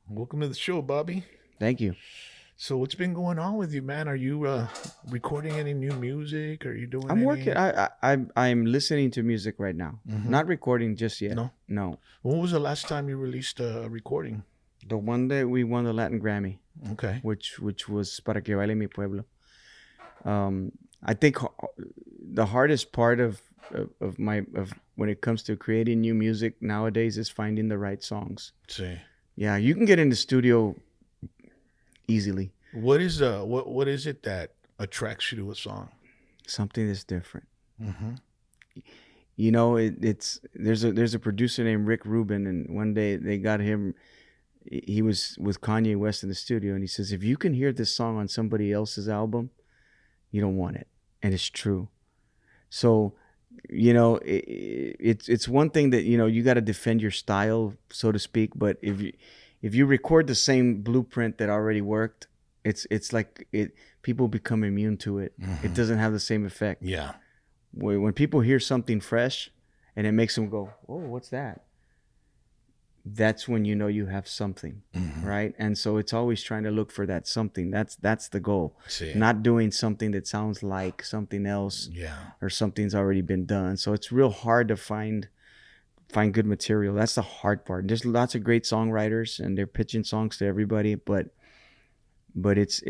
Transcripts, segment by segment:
Welcome to the show, Bobby. Thank you. So, what's been going on with you, man? Are you recording any new music? Are you doing I'm working. any? I'm listening to music right now. Hmm. Not recording just yet. No. No, When was the last time you released a recording? the one that we won the Latin Grammy, Okay. which was Para que baile mi pueblo. I think the hardest part of when it comes to creating new music nowadays is finding the right songs. See, Yeah, you can get in the studio easily. what is it that attracts you to a song? Something that's different. Hmm. You know, it's there's a producer named Rick Rubin, and one day they got him. He was with Kanye West in the studio, and he says, "If you can hear this song on somebody else's album, you don't want it," and it's true. So, it's one thing that you got to defend your style, so to speak. But if you record the same blueprint that already worked, it's like it people become immune to it. It Hmm. doesn't have the same effect. Yeah. When people hear something fresh and it makes them go, "Oh, what's that?" That's when you know you have something, Hmm. right? And so it's always trying to look for that something. That's the goal. See. Not doing something that sounds like something else Yeah. or something's already been done. So it's real hard to find good material. That's the hard part. There's lots of great songwriters and they're pitching songs to everybody, but it's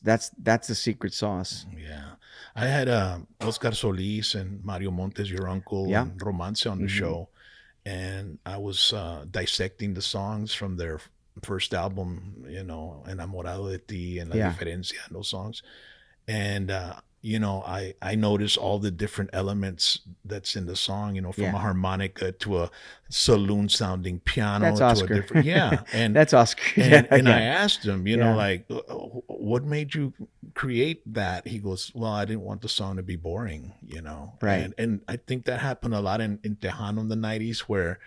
that's the secret sauce. Yeah. I had Oscar Solis and Mario Montes, your uncle, Yeah. and Romance on the Hmm. show, and I was dissecting the songs from their first album, Enamorado de Ti and La Yeah. Diferencia, and those songs. And, I noticed all the different elements that's in the song, from a Yeah. harmonica to a saloon sounding That's piano to a Oscar. different, yeah. That's Oscar. And Yeah, I yeah. asked him, Yeah. like, what made you create that? He goes, well, I didn't want the song to be boring, Right. and I think that happened a lot in Tejano in the '90s, where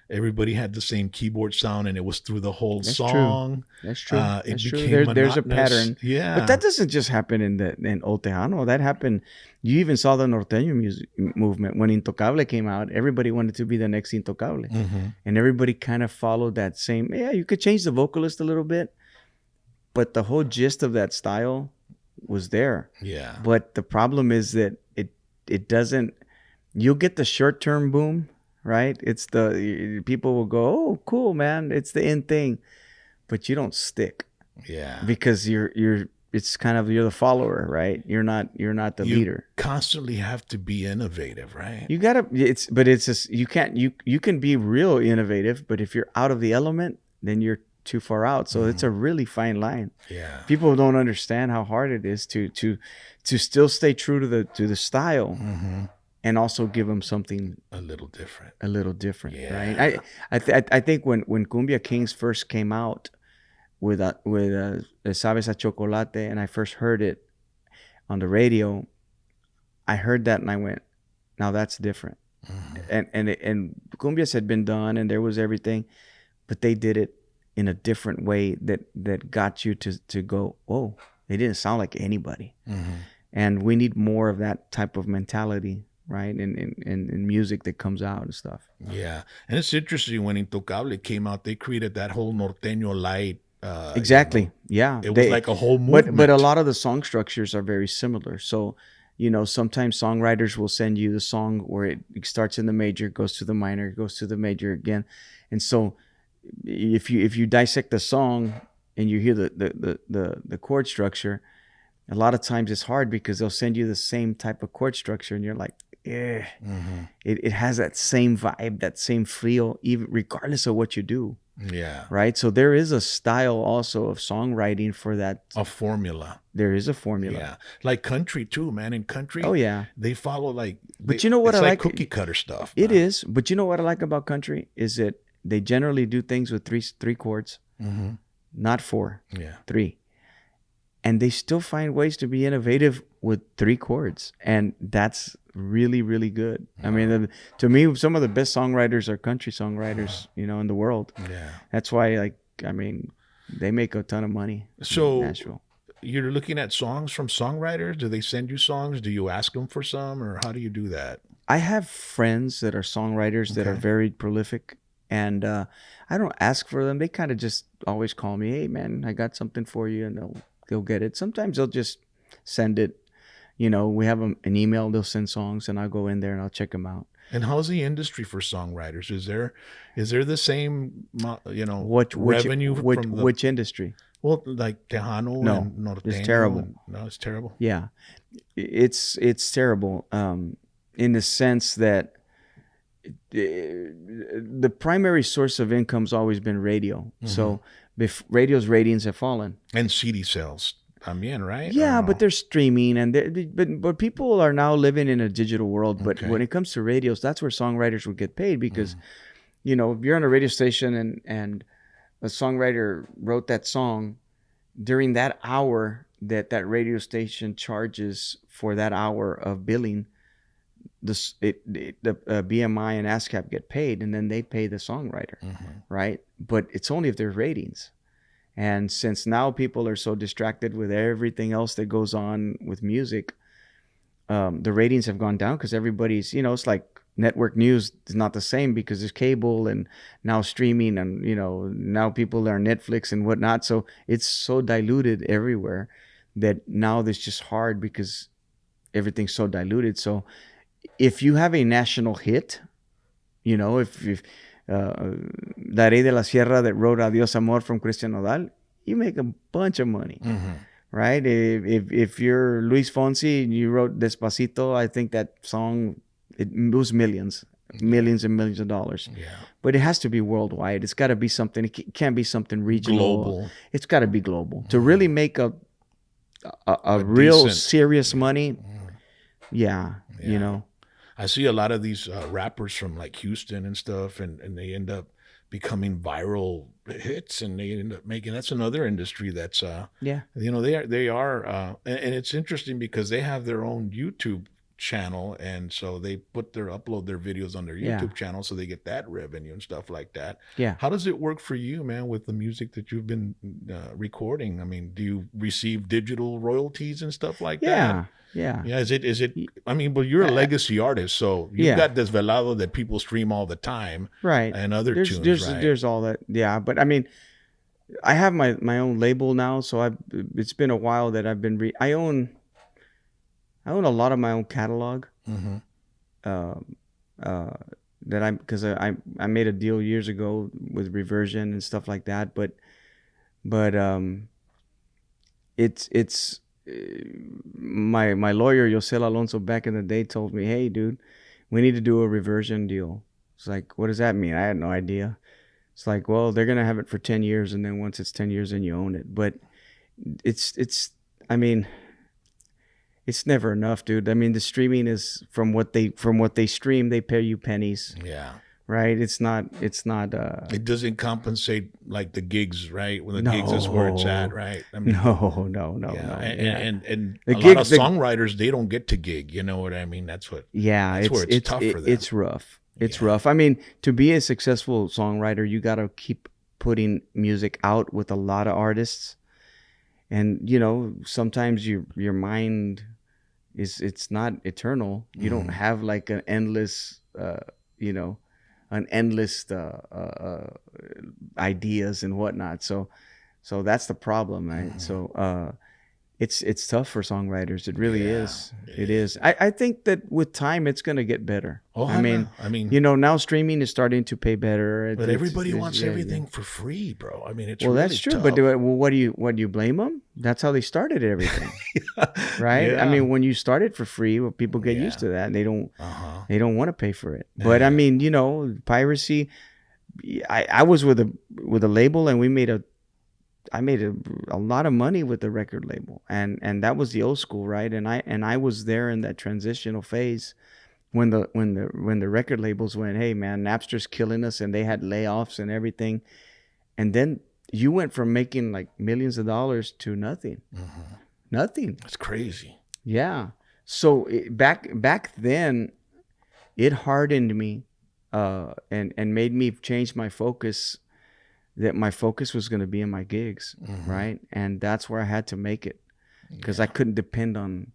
everybody had the same keyboard sound and it was through the whole That's true. song. That's true. It That's true. became There's a monotonous. pattern, but Yeah. that doesn't just happen in Old Tejano. That happened. You even saw the norteño music movement when Intocable came out. Everybody wanted to be the next Intocable, Hmm. and everybody kind of followed that same. Yeah, you could change the vocalist a little bit, but the whole gist of that style was there. Yeah. But the problem is that it doesn't. You'll get the short term boom, right? It's the people will go, "Oh, cool, man! It's the in thing," but you don't stick Yeah. because you're. It's kind of you're the follower, right? You're not the You leader. constantly have to be innovative, right? You gotta. It's just you can't. You can be real innovative, but if you're out of the element, then you're too far out. So it's Mhm. a really fine line. Yeah. People don't understand how hard it is to still stay true to the style Hmm. and also give them something A little different. a little different, right? Yeah. I think when Cumbia Kings first came out with Sabes a Chocolate, and I first heard it on the radio, I heard that and I went, now that's different. Hmm. And Cumbias had been done and there was everything, but they did it in a different way that got you to go, oh, they didn't sound like anybody. Hmm. And we need more of that type of mentality, right? In music that comes out and stuff. Yeah. And it's interesting when Intocable came out, they created that whole norteño light. Exactly. Yeah. It was like a whole But a movement. lot of the song structures are very similar. So, sometimes songwriters will send you the song where it starts in the major, goes to the minor, goes to the major again. And so if you dissect the song and you hear the chord structure, a lot of times it's hard because they'll send you the same type of chord structure and you're like, eh. Hmm. It has that same vibe, that same feel, even regardless of what you do. Yeah. Right. So there is a style also of songwriting for that. A formula. There is a formula. Yeah. Like country too, man. In country, Oh yeah. they follow But you know what it's I like like? cookie cutter stuff. It is. But you know what I like about country is that they generally do things with three chords, Hmm. not four, Yeah. three. And they still find ways to be innovative with three chords. And that's really, really good. I mean, to me, some of the best songwriters are country songwriters, in the world. Yeah. That's why, they make a ton of money in So Nashville. you're looking at songs from songwriters. Do they send you songs? Do you ask them for some, or how do you do that? I have friends that are songwriters that are Okay. very prolific, And I don't ask for them. They kind of just always call me, hey man, I got something for you, and they'll get it. Sometimes they'll just send it. You know, we have an email, they'll send songs, and I'll go in there and I'll check them out. And how's the industry for songwriters? Is there the same revenue from the Which industry? well, like Tejano No, and Norteño? it's terrible. No, it's terrible. Yeah, it's terrible. In the sense that the primary source of income's always been radio. So radio's ratings have fallen. And CD sales. También, right? Yeah, but they're streaming, and but people are now living in a digital world. But when it comes to radios, that's where songwriters would get paid because, you know, if you're on a radio station and a songwriter wrote that song, during that hour that radio station charges for that hour of billing, the BMI and ASCAP get paid, and then they pay the songwriter, right? But it's only if there's ratings. And since now people are so distracted with everything else that goes on with music, the ratings have gone down because everybody's, you know, it's like network news is not the same because there's cable and now streaming, and, you know, now people are Netflix and whatnot. So it's so diluted everywhere that now it's just hard because everything's so diluted. So if you have a national hit, you know, if La Rey de la Sierra that wrote Adiós Amor from Christian Nodal, you make a bunch of money, right? If you're Luis Fonsi and you wrote Despacito, I think that song, it was millions and millions of dollars. Yeah. But it has to be worldwide. It's got to be something. It can't be something regional. Global. It's got to be global to really make a real decent, serious money. Yeah, you know. I see a lot of these rappers from like Houston and stuff, and they end up becoming viral hits, and they end up making. That's another industry that's you know, they are and it's interesting because they have their own YouTube channel, and so they upload their videos on their YouTube channel, so they get that revenue and stuff like that. Yeah. How does it work for you, man, with the music that you've been recording? I mean, do you receive digital royalties and stuff like that? Yeah. Is it? I mean, but you're a legacy artist, so you've got Desvelado that people stream all the time, right? And other tunes, right? There's all that, yeah. But I mean, I have my own label now, so it's been a while that I've been I own a lot of my own catalog. Because I made a deal years ago with Reversion and stuff like that, but it's my lawyer Yosel Alonso back in the day told me, hey dude, we need to do a Reversion deal. It's like, what does that mean? I had no idea. It's like, well, they're gonna have it for 10 years, and then once it's 10 years, then you own it. But it's I mean, it's never enough, dude. I mean, the streaming is from what they stream, they pay you pennies. Yeah. Right. It's not. It doesn't compensate like the gigs, right? When the gigs is where it's at, right? I mean, no. And a lot of songwriters, they don't get to gig. You know what I mean? That's what. Yeah. That's where it's tough for them. It's rough. It's rough. I mean, to be a successful songwriter, you got to keep putting music out with a lot of artists, and you know, sometimes your mind it's not eternal. You don't have like an endless, ideas and whatnot. So that's the problem, right? So it's tough for songwriters. It really is. It is. I think that with time, it's going to get better. Oh, I mean, you know, now streaming is starting to pay better. But everybody wants everything for free, bro. I mean, it's well, really that's true. tough. But what do you blame them? That's how they started everything, right? Yeah. I mean, when you start it for free, well, people get used to that. And they don't want to pay for it. But I mean, you know, piracy. I was with a label, and I made a lot of money with the record label, and that was the old school, right? And I was there in that transitional phase when the record labels went, hey man, Napster's killing us, and they had layoffs and everything, and then you went from making like millions of dollars to nothing. Nothing. That's crazy. Yeah. So back then, it hardened me, and made me change my focus. That my focus was going to be in my gigs, right? And that's where I had to make it, because I couldn't depend on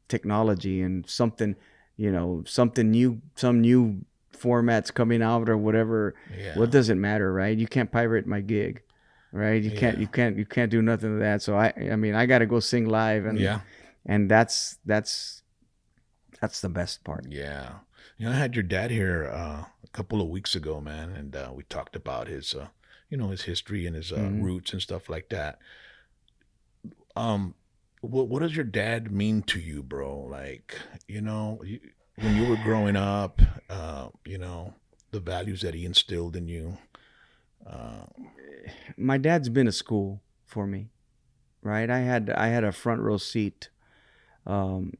technology and something new, some new formats coming out or whatever. Yeah. What does it matter, right? You can't pirate my gig, right? You can't do nothing to that. So I mean, I got to go sing live, and that's the best part. Yeah. I had your dad here a couple of weeks ago, man, and we talked about his his history and his roots and stuff like that. What does your dad mean to you, bro? Like, when you were growing up, the values that he instilled in you. My dad's been a school for me, right? I had a front row seat to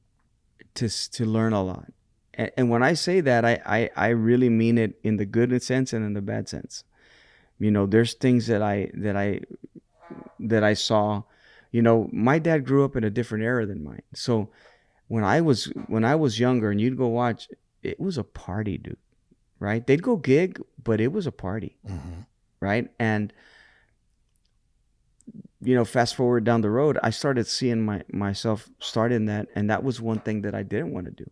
learn a lot. And when I say that, I really mean it in the good sense and in the bad sense. There's things that I saw. My dad grew up in a different era than mine. So when I was younger and you'd go watch, it was a party, dude. Right? They'd go gig, but it was a party. Mm-hmm. Right? And fast forward down the road, I started seeing myself start in that, and that was one thing that I didn't want to do.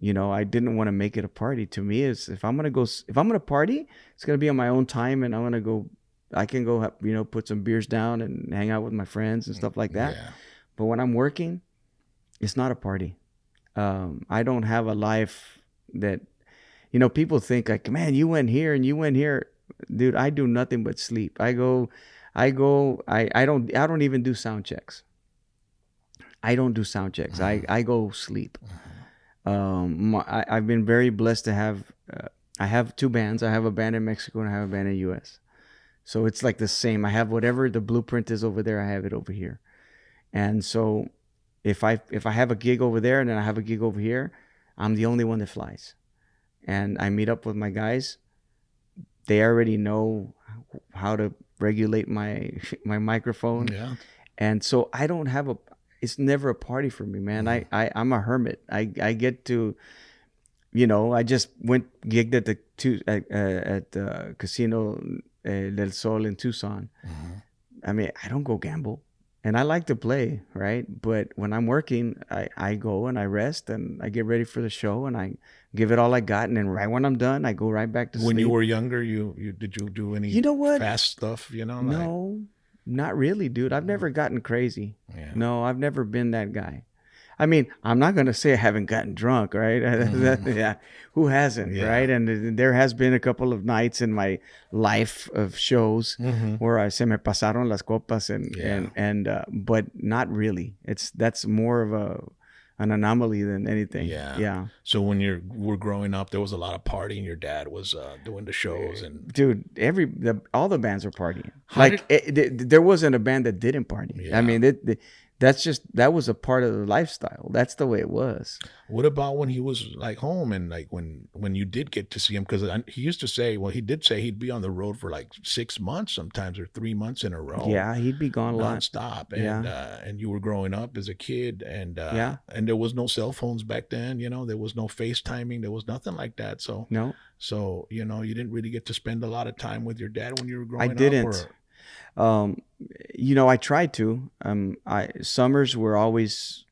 I didn't want to make it a party. To me, if I'm gonna party, it's gonna be on my own time, and I can go, put some beers down and hang out with my friends and stuff like that. Yeah. But when I'm working, it's not a party. I don't have a life that, people think like, man, you went here and you went here, dude. I do nothing but sleep. I don't even do sound checks. I don't do sound checks. I go sleep. I've been very blessed to have, I have two bands. I have a band in Mexico and I have a band in the US. So it's like the same. I have whatever the blueprint is over there, I have it over here. And so if I have a gig over there and then I have a gig over here, I'm the only one that flies. And I meet up with my guys. They already know how to regulate my microphone. Yeah. And so I don't have it's never a party for me, man. I'm a hermit. I get to, I just gigged at the Casino del Sol in Tucson. Mm-hmm. I mean, I don't go gamble, and I like to play, right? But when I'm working, I go and I rest and I get ready for the show and I give it all I got. And then right when I'm done, I go right back to sleep. When you were younger, did you do any fast stuff, No, not really, dude. I've never gotten crazy. Yeah. No, I've never been that guy. I mean, I'm not going to say I haven't gotten drunk, right? Mm-hmm. Yeah. Who hasn't, right? And there has been a couple of nights in my life of shows where se me pasaron las copas and but not really. That's more of an anomaly than anything. Yeah. So when you were growing up, there was a lot of partying. Your dad was doing the shows, and dude, all the bands were partying. There wasn't a band that didn't party. Yeah. I mean, that was a part of the lifestyle. That's the way it was. What about when he was like home and like when you did get to see him? Because he used to say, he did say he'd be on the road for like 6 months sometimes or 3 months in a row. Yeah, he'd be gone a lot. Nonstop. And you were growing up as a kid, and there was no cell phones back then. There was no FaceTiming. There was nothing like that. So no. So you didn't really get to spend a lot of time with your dad when you were growing up. I didn't. I tried to. Summers were always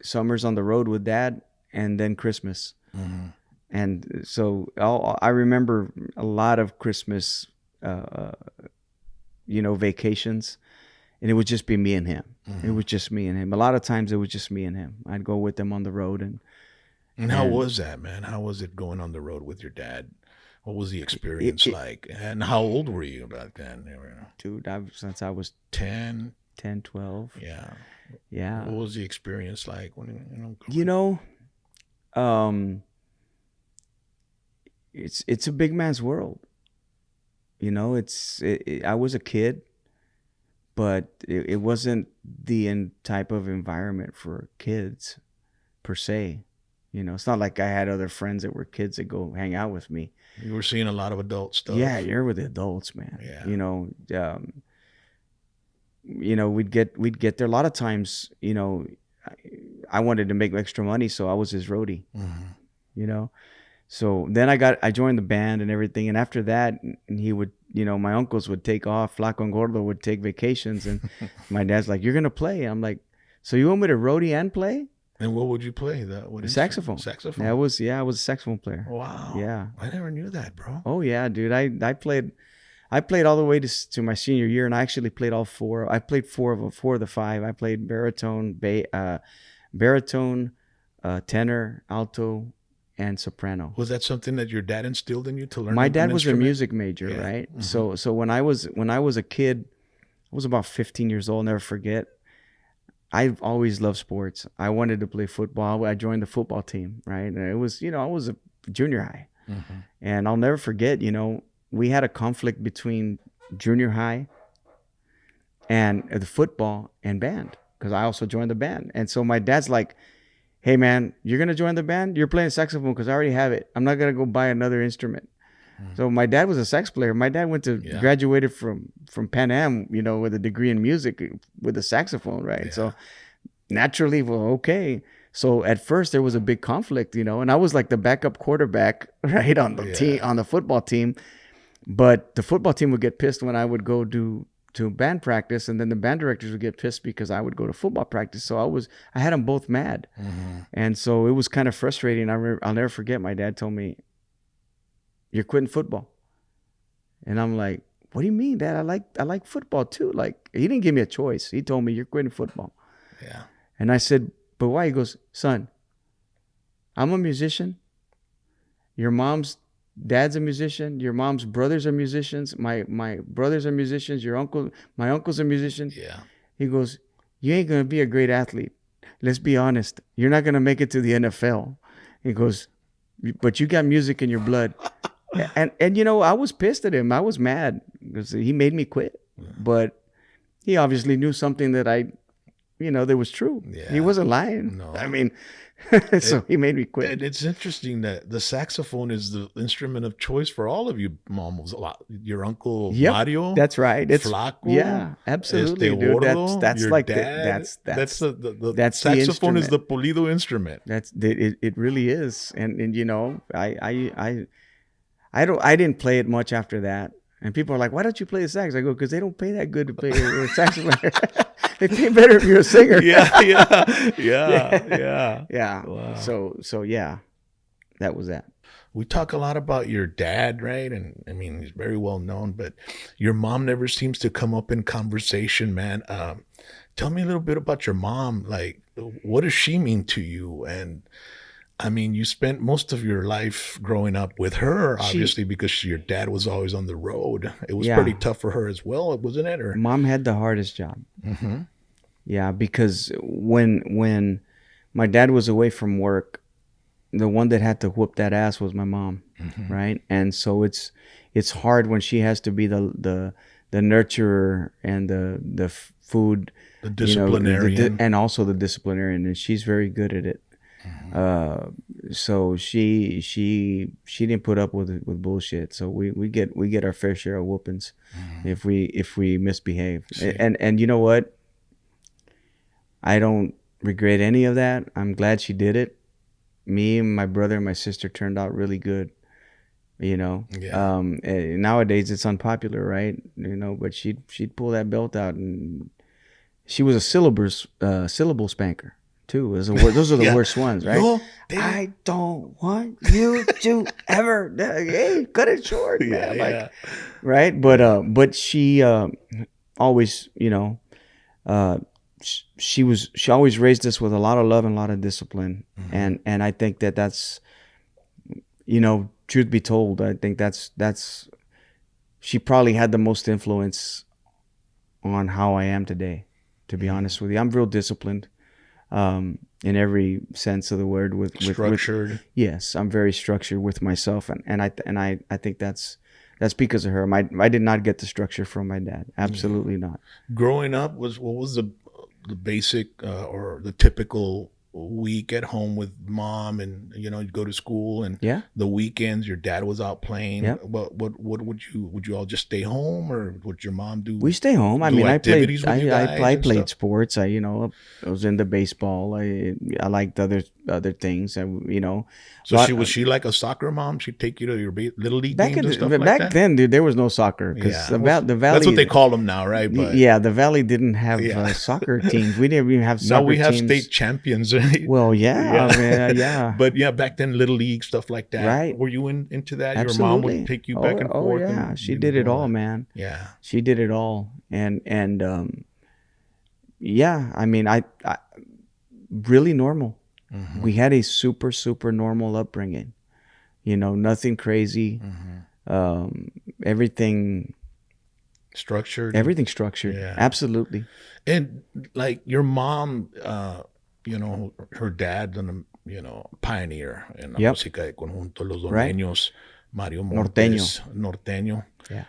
summers on the road with dad, and then Christmas. Mm-hmm. And so I remember a lot of Christmas, vacations, and it would just be me and him. Mm-hmm. It was just me and him. A lot of times it was just me and him. I'd go with him on the road. And how was that, man? How was it going on the road with your dad? What was the experience like? And how old were you back then? Dude, since I was 10, 12. Yeah. Yeah. What was the experience like when it's a big man's world. I was a kid, but it wasn't the type of environment for kids per se. It's not like I had other friends that were kids that go hang out with me. You were seeing a lot of adult stuff. Yeah, you're with the adults, man. Yeah. We'd get there a lot of times. I wanted to make extra money, so I was his roadie. Mm-hmm. So then I joined the band and everything, and after that, he would, my uncles would take off. Flaco and Gordo would take vacations, and my dad's like, "You're gonna play." I'm like, "So you want me to roadie and play?" And what would you play? The saxophone. Saxophone. I was a saxophone player. Wow. Yeah. I never knew that, bro. Oh yeah, dude. I played all the way to my senior year, and I actually played all four. I played four of the five. I played baritone, tenor, alto, and soprano. Was that something that your dad instilled in you to learn? My dad was a music major, right? Mm-hmm. So when I was a kid, I was about 15 years old. I'll never forget. I've always loved sports. I wanted to play football. I joined the football team, right? And it was, I was a junior high. Mm-hmm. And I'll never forget, we had a conflict between junior high and the football and band, because I also joined the band. And so my dad's like, hey, man, you're going to join the band? You're playing saxophone because I already have it. I'm not going to go buy another instrument. So my dad was a sax player. My dad graduated from Pan Am, with a degree in music with a saxophone, right? Yeah. So naturally, well, okay. So at first there was a big conflict, and I was like the backup quarterback, right, on the team, on the football team. But the football team would get pissed when I would go to band practice, and then the band directors would get pissed because I would go to football practice. So I had them both mad. Mm-hmm. And so it was kind of frustrating. I'll never forget, my dad told me, you're quitting football. And I'm like, what do you mean, Dad? I like football too. Like, he didn't give me a choice. He told me, you're quitting football. Yeah. And I said, but why? He goes, son, I'm a musician. Your mom's dad's a musician. Your mom's brothers are musicians. My brothers are musicians. My uncle's a musician. Yeah. He goes, you ain't going to be a great athlete. Let's be honest. You're not going to make it to the NFL. He goes, but you got music in your blood. And I was pissed at him. I was mad because he made me quit. But he obviously knew something that that was true. Yeah. He wasn't lying. No. I mean, so he made me quit. And it's interesting that the saxophone is the instrument of choice for all of you mammals. Your uncle Mario. That's right. It's Flaco. Yeah, absolutely, dude. Gordo, that's like dad. That's the saxophone is the Pulido instrument. It really is. And I didn't play it much after that. And people are like, why don't you play the sax? I go, because they don't pay that good to play a saxophone. They pay better if you're a singer. Yeah. Wow. So yeah, that was that. We talk a lot about your dad, right? And I mean, he's very well known, but your mom never seems to come up in conversation, man. Tell me a little bit about your mom. Like, what does she mean to you? And I mean, you spent most of your life growing up with her, obviously, because your dad was always on the road. It was pretty tough for her as well, wasn't it? Or Mom had the hardest job. Mm-hmm. Yeah, because when my dad was away from work, the one that had to whoop that ass was my mom, mm-hmm. right? And so it's hard when she has to be the nurturer and the food, the disciplinarian, and also the disciplinarian, and she's very good at it. So she didn't put up with bullshit. So we get our fair share of whoopings if we misbehave. And you know what? I don't regret any of that. I'm glad she did it. Me and my brother and my sister turned out really good. Nowadays it's unpopular, right? But she'd pull that belt out, and she was a syllable spanker too. Those are the worst ones, right? No, I don't want you to ever. Hey, cut it short, man. Right? But she always, she always raised us with a lot of love and a lot of discipline, mm-hmm. and I think that's, truth be told, I think that's she probably had the most influence on how I am today. To be honest with you, I'm real disciplined. In every sense of the word, with structured. Yes, I'm very structured with myself, and I think that's because of her. I did not get the structure from my dad. Absolutely not. Growing up, what was the basic or the typical week at home with mom, and you'd go to school, and the weekends your dad was out playing. What would you all just stay home, or would your mom do? We stay home. I mean, I played sports. I was into baseball. I liked other things, and So was she like a soccer mom? She'd take you to your little league games and stuff like that? Back then, dude, there was no soccer because the Valley. That's what they call them now, right? But yeah, the Valley didn't have soccer teams. We didn't even have soccer teams. Now we have state champions, right? Well, yeah. But yeah, back then, little league stuff like that. Right? Were you into that? Absolutely. Your mom would take you back and forth. Oh yeah, she did it all, man. Yeah, she did it all, and yeah. I mean, I really normal. Mm-hmm. We had a super normal upbringing. Nothing crazy. Mm-hmm. Everything structured. Yeah. Absolutely. And like your mom, her dad, pioneer en la música de conjunto, los Doneños, Mario Montes, Norteño. Yeah.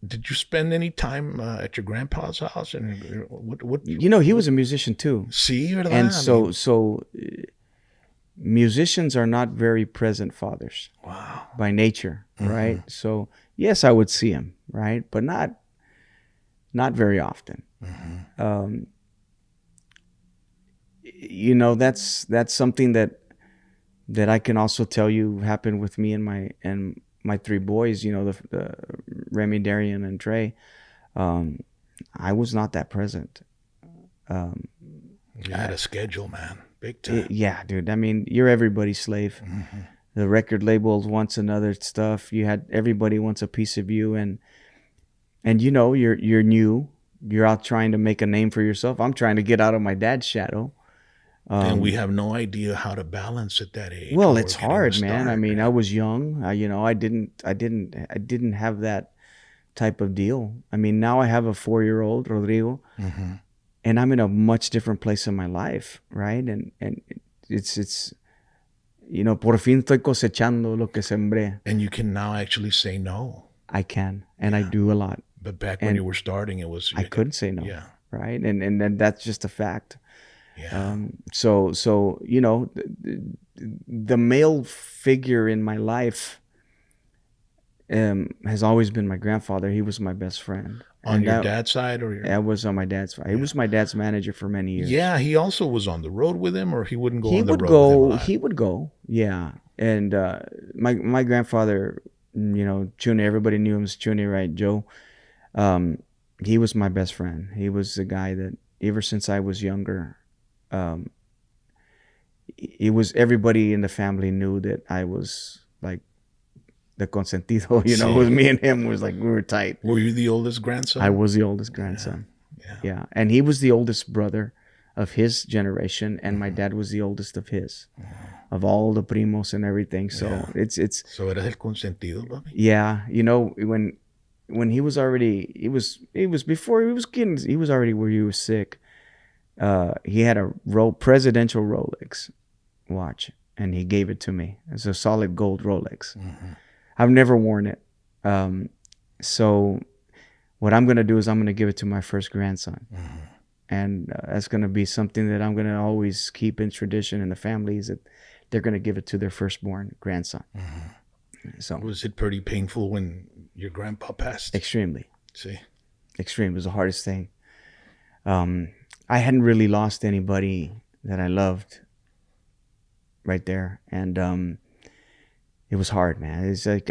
Did you spend any time at your grandpa's house? And what? He was a musician too. Sí, ¿verdad? And so musicians are not very present fathers. Wow. By nature, right? Mm-hmm. So yes, I would see him, right, but not very often. Mm-hmm. That's something that I can also tell you happened with me and my three boys, the Remy, Darian, and Trey. I was not that present. You had a schedule, man. Big time. Yeah, dude. I mean, you're everybody's slave. Mm-hmm. The record labels wants another stuff. Everybody wants a piece of you, and you're new. You're out trying to make a name for yourself. I'm trying to get out of my dad's shadow. And we have no idea how to balance at that age. Well, it's hard, man. I mean, I was young. I didn't have that type of deal. I mean, now I have a 4-year-old, Rodrigo, mm-hmm. and I'm in a much different place in my life, right? And it's por fin estoy cosechando lo que sembré. And you can now actually say no. I can, and I do a lot. But back when you were starting, I couldn't say no. Yeah. Right, and that's just a fact. Yeah. So the male figure in my life has always been my grandfather. He was my best friend. On your dad's side, or I was on my dad's side. He was my dad's manager for many years. Yeah, he also was on the road with him, or he wouldn't go on the road with him a lot? He would go, yeah. And my grandfather, Chune, everybody knew him as Chune, right? Joe. He was my best friend. He was the guy that ever since I was younger, it was everybody in the family knew that I was like the consentido, it was me and him was like, we were tight. Were you the oldest grandson? I was the oldest grandson. Yeah. And he was the oldest brother of his generation, and my dad was the oldest of his, of all the primos and everything. So it's so eres el consentido, baby? Yeah. When he was already, it was before he was getting, he was already where he was sick. He had a presidential Rolex watch, and he gave it to me. It's a solid gold Rolex. Mm-hmm. I've never worn it. So what I'm going to do is I'm going to give it to my first grandson. Mm-hmm. And that's going to be something that I'm going to always keep in tradition in the family, is that they're going to give it to their firstborn grandson. Mm-hmm. So was it pretty painful when your grandpa passed? Extremely. See? Extreme. It was the hardest thing. I hadn't really lost anybody that I loved right there. And it was hard, man. It's like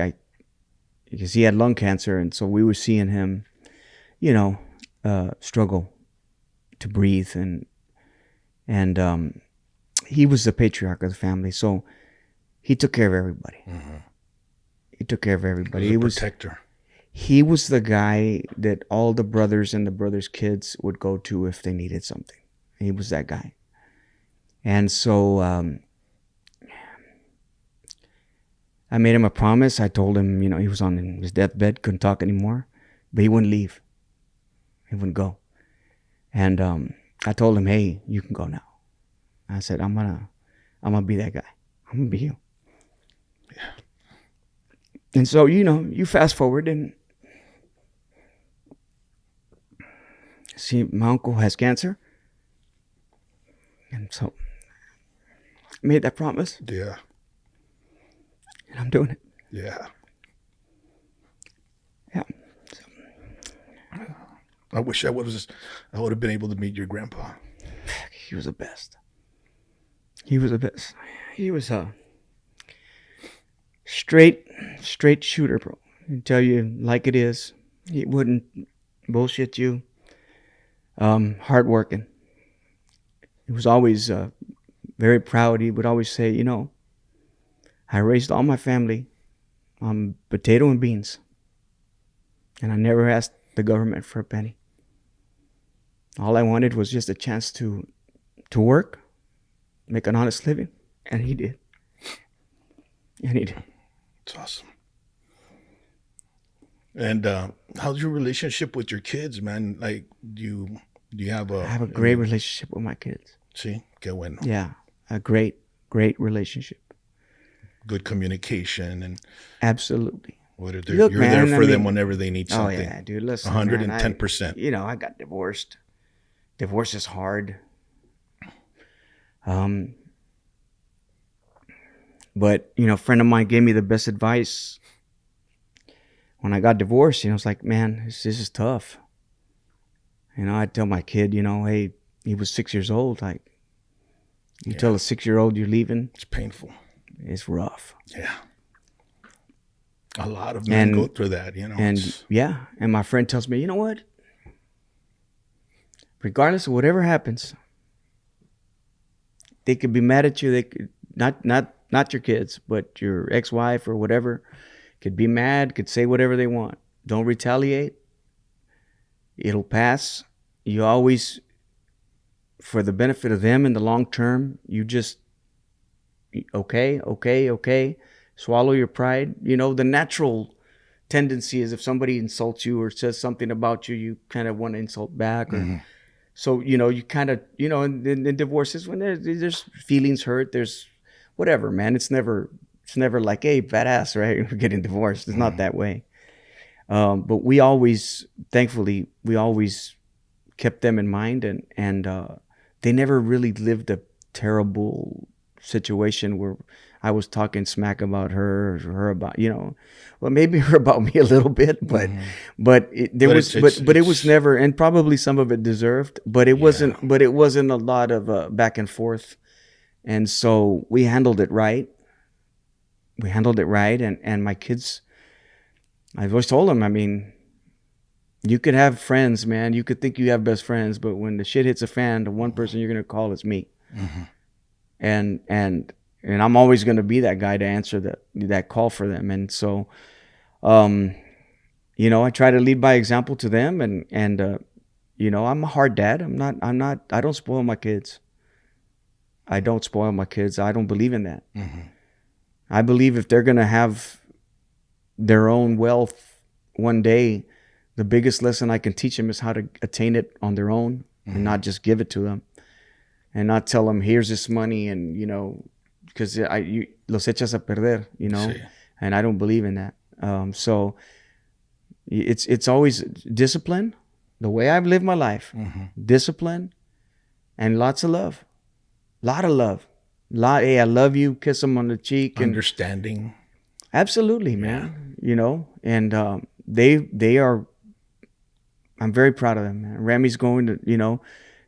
because he had lung cancer, and so we were seeing him, struggle to breathe, and he was the patriarch of the family, so he took care of everybody. Mm-hmm. He took care of everybody. He was a protector. He was the guy that all the brothers and the brothers' kids would go to if they needed something. He was that guy. And so I made him a promise. I told him, he was on his deathbed, couldn't talk anymore, but he wouldn't leave. He wouldn't go. And I told him, hey, you can go now. I said, I'm gonna be that guy. I'm gonna be you. Yeah. And so, you fast forward and see, my uncle has cancer. And so I made that promise. Yeah. And I'm doing it. Yeah. Yeah. So. I wish I would have been able to meet your grandpa. He was the best. He was the best. He was a straight shooter, bro. He'd tell you like it is. He wouldn't bullshit you. Hardworking. He was always very proud. He would always say, you know, I raised all my family on potato and beans. And I never asked the government for a penny. All I wanted was just a chance to work, make an honest living. And he did. It's awesome. And how's your relationship with your kids, man? Like, do you have I have a great relationship with my kids. See, qué bueno. Yeah, a great relationship. Good communication and absolutely. Look, you're man, there for them whenever they need something. Oh yeah, dude. Listen, 110%. You know, I got divorced. Divorce is hard. But you know, a friend of mine gave me the best advice when I got divorced. You know, it's like, man, this is tough. You know, I tell my kid, you know, hey, he was 6 years old. Like, you tell a 6-year-old you're leaving. It's painful. It's rough. Yeah. A lot of men go through that, you know. And and my friend tells me, you know what? Regardless of whatever happens, they could be mad at you. They could not your kids, but your ex-wife or whatever could be mad, could say whatever they want. Don't retaliate. It'll pass. You always, for the benefit of them in the long term, you just, okay. Swallow your pride. You know, the natural tendency is if somebody insults you or says something about you, you kind of want to insult back. Or, so, you know, you kind of, you know, in divorces, when there's feelings hurt, there's whatever, man. It's never like, hey, badass, right? We're getting divorced. It's not that way. But we always, thankfully, kept them in mind, and they never really lived a terrible situation where I was talking smack about her or her about, you know, well, maybe her about me a little bit, but it was never, and probably some of it deserved, but it wasn't a lot of back and forth. And so we handled it right. And my kids, I've always told them, I mean, you could have friends, man. You could think you have best friends, but when the shit hits a fan, the one person you're going to call is me. And I'm always going to be that guy to answer that call for them. And so, you know, I try to lead by example to them, and you know, I'm a hard dad. I don't spoil my kids. I don't believe in that. I believe if they're going to have their own wealth one day, the biggest lesson I can teach them is how to attain it on their own and not just give it to them and not tell them, here's this money, and, you know, because los echas a perder, you know, and I don't believe in that. So it's always discipline, the way I've lived my life, discipline, and lots of love, hey, I love you, kiss them on the cheek, understanding. Absolutely, man. You know, and they are. I'm very proud of them, man. Remy's going to, you know,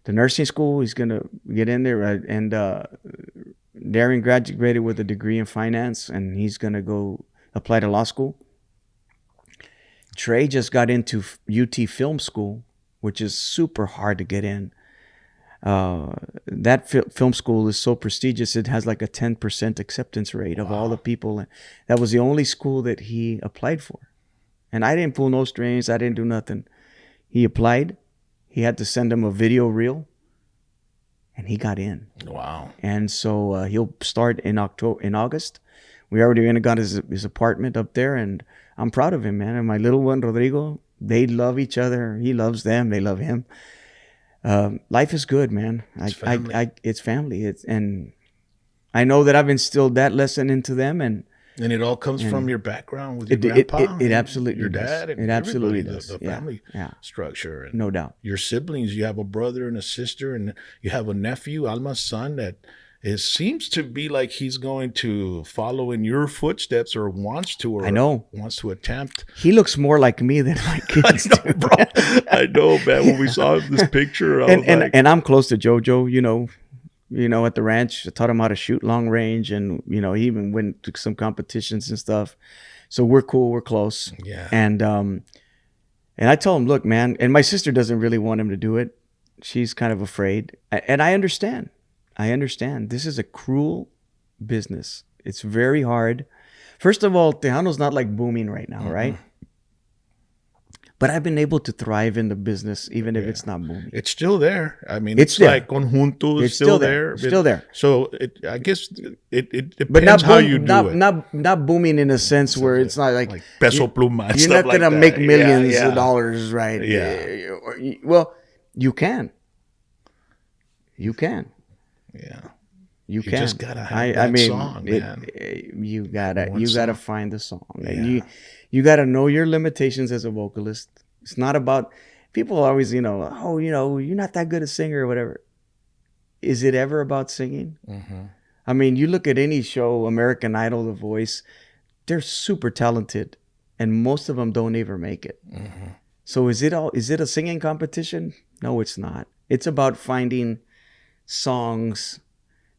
the nursing school. He's gonna get in there, and Darren graduated with a degree in finance, and he's gonna go apply to law school. Trey just got into UT Film School, which is super hard to get in. That film school is so prestigious, it has like a 10% acceptance rate of all the people. That was the only school that he applied for. And I didn't pull no strings. I didn't do nothing. He applied. He had to send him a video reel, and he got in. Wow. And so he'll start in August. We already got his apartment up there, and I'm proud of him, man. And my little one, Rodrigo, they love each other. He loves them. They love him. Life is good, man. It's family. It's family. And I know that I've instilled that lesson into them, and it all comes from your background with your grandpa. It absolutely your does. dad. And it absolutely does. The family structure. And no doubt. Your siblings. You have a brother and a sister, and you have a nephew, Alma's son, that it seems to be like he's going to follow in your footsteps, or wants to, or wants to attempt. He looks more like me than my kids. I know, bro. I know, man. When we saw this picture, and I'm close to JoJo, you know. at the ranch. I taught him how to shoot long range, and he even went to some competitions and stuff. So we're cool, we're close. Yeah. And I told him, look, man, and my sister doesn't really want him to do it. She's kind of afraid. And I understand. This is a cruel business. It's very hard. First of all, Tejano's not like booming right now, right? But I've been able to thrive in the business, even if it's not booming. It's still there. I mean, it's like Conjunto is still there. It's still there. So I guess it depends how you do it. Not booming in a sense where it's not like Peso Pluma. You're not going to make millions of dollars, right? Yeah. Well, you can. You can. Yeah. You just gotta have that song, man. You gotta find the song, and you gotta know your limitations as a vocalist. It's not about people always, you're not that good a singer or whatever. Is it ever about singing? Mm-hmm. I mean, you look at any show, American Idol, The Voice, they're super talented, and most of them don't ever make it. Mm-hmm. So is it a singing competition? No, it's not. It's about finding songs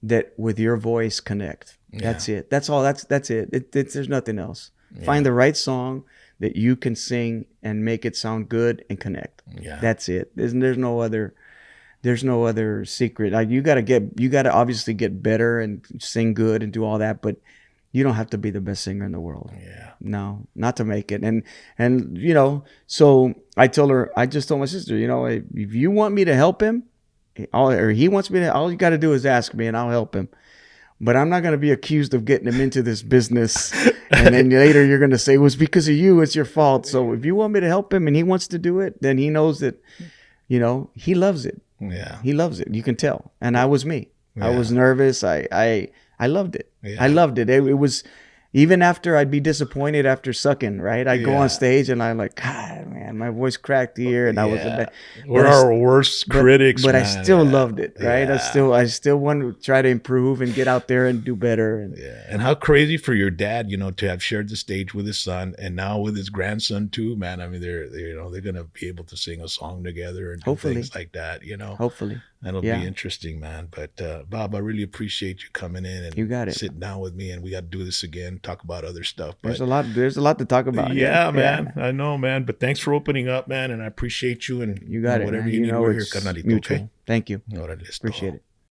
that with your voice connect. That's it. That's all. That's it. There's nothing else. Find the right song that you can sing and make it sound good and connect. Yeah. That's it. There's no other secret. Like you gotta obviously get better and sing good and do all that, but you don't have to be the best singer in the world. Yeah. No, not to make it. And so I just told my sister, if you want me to help him, or he wants me to, all you got to do is ask me and I'll help him. But I'm not going to be accused of getting him into this business. And then later you're going to say, it was because of you. It's your fault. So if you want me to help him and he wants to do it, then he knows that, he loves it. Yeah. He loves it. You can tell. And I was me. Yeah. I was nervous. I loved it. Yeah. I loved it. It was, even after I'd be disappointed after sucking, right? I'd go on stage and I'm like, God, man, my voice cracked here, and I was we're our worst critics, but man. I still loved it, right? Yeah. I still want to try to improve and get out there and do better. And how crazy for your dad, to have shared the stage with his son and now with his grandson too, man. I mean, they're gonna be able to sing a song together and do things like that, Hopefully. That'll be interesting, man. But Bob, I really appreciate you coming in and sitting down with me, and we got to do this again, talk about other stuff. But there's a lot to talk about. Yeah, man. I know, man. But thanks for opening up, man, and I appreciate you. And you got it, whatever man. you need, we're here, it's carnalito. mutual. Okay? Thank you. Órale, Appreciate it.